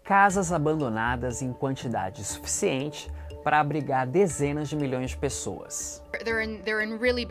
Casas abandonadas em quantidade suficiente para abrigar dezenas de milhões de pessoas. They're in a really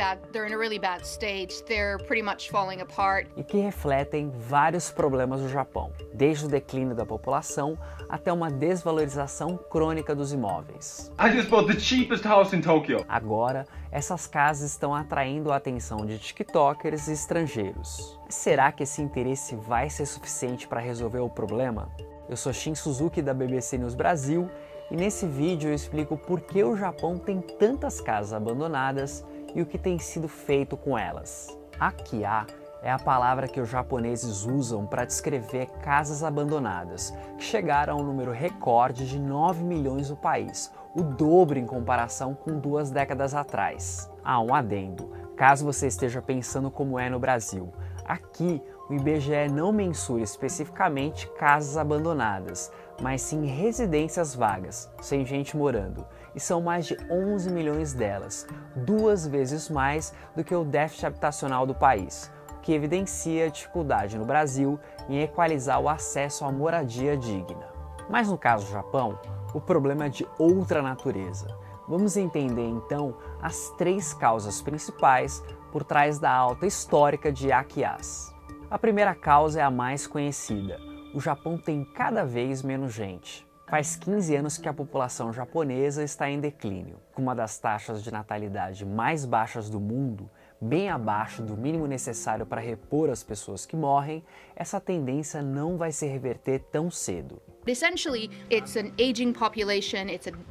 bad state. They're pretty much falling apart. E que refletem vários problemas do Japão, desde o declínio da população até uma desvalorização crônica dos imóveis. I just bought the cheapest house in Tokyo. Agora, essas casas estão atraindo a atenção de tiktokers e estrangeiros. Será que esse interesse vai ser suficiente para resolver o problema? Eu sou Shin Suzuki da BBC News Brasil e nesse vídeo eu explico por que o Japão tem tantas casas abandonadas e o que tem sido feito com elas. Akiya é a palavra que os japoneses usam para descrever casas abandonadas, que chegaram a um número recorde de 9 milhões no país, o dobro em comparação com 2 décadas atrás. Ah, um adendo, caso você esteja pensando como é no Brasil. Aqui, o IBGE não mensura especificamente casas abandonadas, mas sim residências vagas, sem gente morando, e são mais de 11 milhões delas, 2 vezes mais do que o déficit habitacional do país, o que evidencia a dificuldade no Brasil em equalizar o acesso à moradia digna. Mas no caso do Japão, o problema é de outra natureza. Vamos entender então as 3 causas principais por trás da alta histórica de Akiyas. A primeira causa é a mais conhecida. O Japão tem cada vez menos gente. Faz 15 anos que a população japonesa está em declínio. Com uma das taxas de natalidade mais baixas do mundo, bem abaixo do mínimo necessário para repor as pessoas que morrem, essa tendência não vai se reverter tão cedo. Essentially, it's an aging population,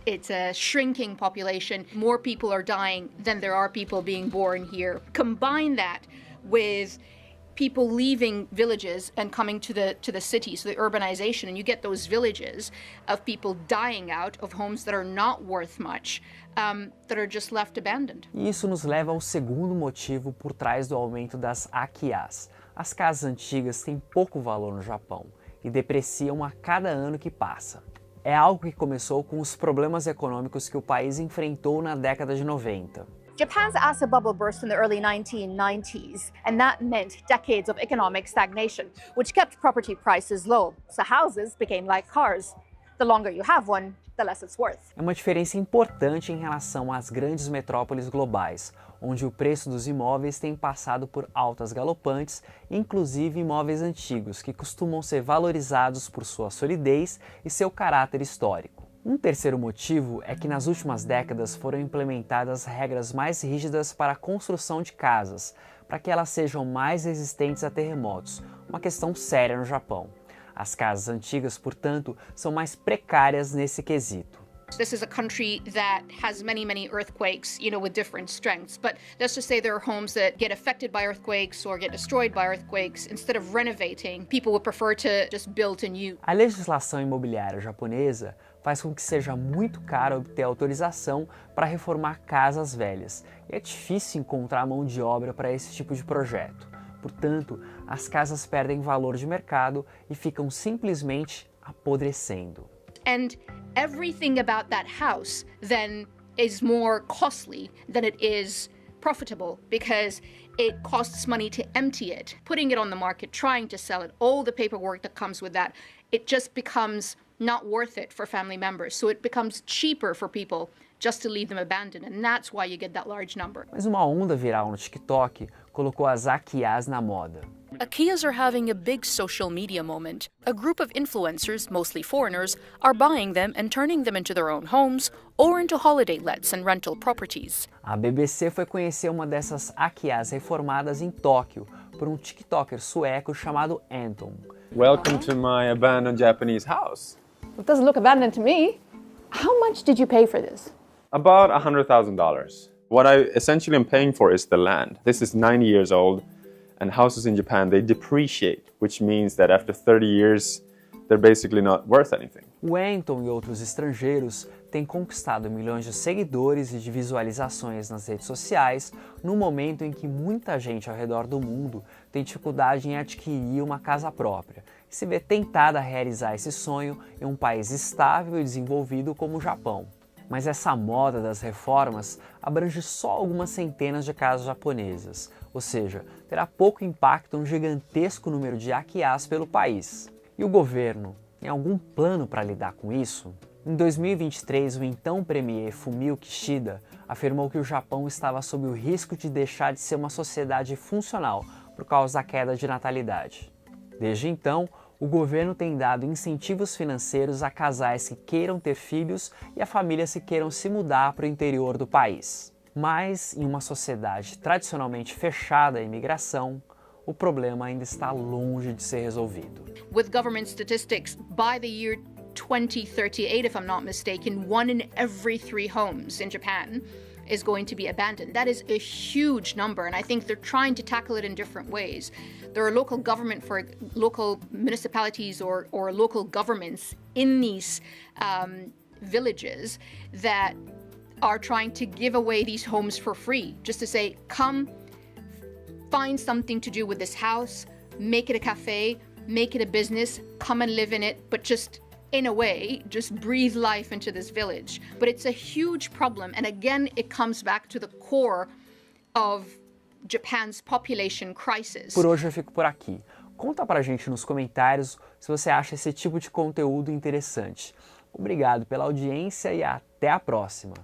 it's a shrinking population. More people are dying than there are people being born here. Combine that with people leaving villages and coming to the cities, so the urbanization, and you get those villages of people dying out of homes that are not worth much, that are just left abandoned. E isso nos leva ao segundo motivo por trás do aumento das Akiyas. As casas antigas têm pouco valor no Japão e depreciam a cada ano que passa. É algo que começou com os problemas econômicos que o país enfrentou na década de 90. Japan's asset bubble burst in the early 1990s, and that meant decades of economic stagnation, which kept property prices low. So houses became like cars. The longer you have one, the less it's worth. É uma diferença importante em relação às grandes metrópoles globais, onde o preço dos imóveis tem passado por altas galopantes, inclusive imóveis antigos, que costumam ser valorizados por sua solidez e seu caráter histórico. Um terceiro motivo é que nas últimas décadas foram implementadas regras mais rígidas para a construção de casas, para que elas sejam mais resistentes a terremotos, uma questão séria no Japão. As casas antigas, portanto, são mais precárias nesse quesito. This is a country that has many earthquakes, with different strengths. But let's just say there are homes that get affected by earthquakes or get destroyed by earthquakes. Instead of renovating, people would prefer to just build anew. A legislação imobiliária japonesa faz com que seja muito caro obter autorização para reformar casas velhas. E é difícil encontrar mão de obra para esse tipo de projeto. Portanto, as casas perdem valor de mercado e ficam simplesmente apodrecendo. And everything about that house then is more costly than it is profitable because it costs money to empty it, putting it on the market, trying to sell it, all the paperwork that comes with that. It just becomes not worth it for family members. So it becomes cheaper for people just to leave them abandoned, and that's why you get that large number. Mas uma onda viral no TikTok colocou as Akiyas na moda. Akiyas are having a big social media moment. A group of influencers, mostly foreigners, are buying them and turning them into their own homes or into holiday lets and rental properties. A BBC foi conhecer uma dessas Akiyas reformadas em Tóquio por um TikToker sueco chamado Anton. Welcome to my abandoned Japanese house. It doesn't look abandoned to me. How much did you pay for this? About $100,000. What I essentially am paying for is the land. This is 90 years old, and houses in Japan, they depreciate, which means that after 30 years, they're basically not worth anything. O Anton e outros estrangeiros têm conquistado milhões de seguidores e de visualizações nas redes sociais no momento em que muita gente ao redor do mundo tem dificuldade em adquirir uma casa própria e se vê tentada a realizar esse sonho em um país estável e desenvolvido como o Japão. Mas essa moda das reformas abrange só algumas centenas de casas japonesas, ou seja, terá pouco impacto um gigantesco número de Akiyas pelo país. E o governo? Tem algum plano para lidar com isso? Em 2023, o então premier Fumio Kishida afirmou que o Japão estava sob o risco de deixar de ser uma sociedade funcional por causa da queda de natalidade. Desde então, o governo tem dado incentivos financeiros a casais que queiram ter filhos e a famílias que queiram se mudar para o interior do país. Mas, em uma sociedade tradicionalmente fechada à imigração, o problema ainda está longe de ser resolvido. With government statistics, by the year 2038, if I'm not mistaken, 1 in every 3 homes in Japan is going to be abandoned. That is a huge number, and I think they're trying to tackle it in different ways. There are local municipalities or local governments in these villages that are trying to give away these homes for free, just to say, come, find something to do with this house, make it a cafe, make it a business, come and live in it, but just in a way, just breathe life into this village. But it's a huge problem, and again, it comes back to the core of Japan's population crisis. Por hoje eu fico por aqui. Conta pra gente nos comentários se você acha esse tipo de conteúdo interessante. Obrigado pela audiência e até a próxima.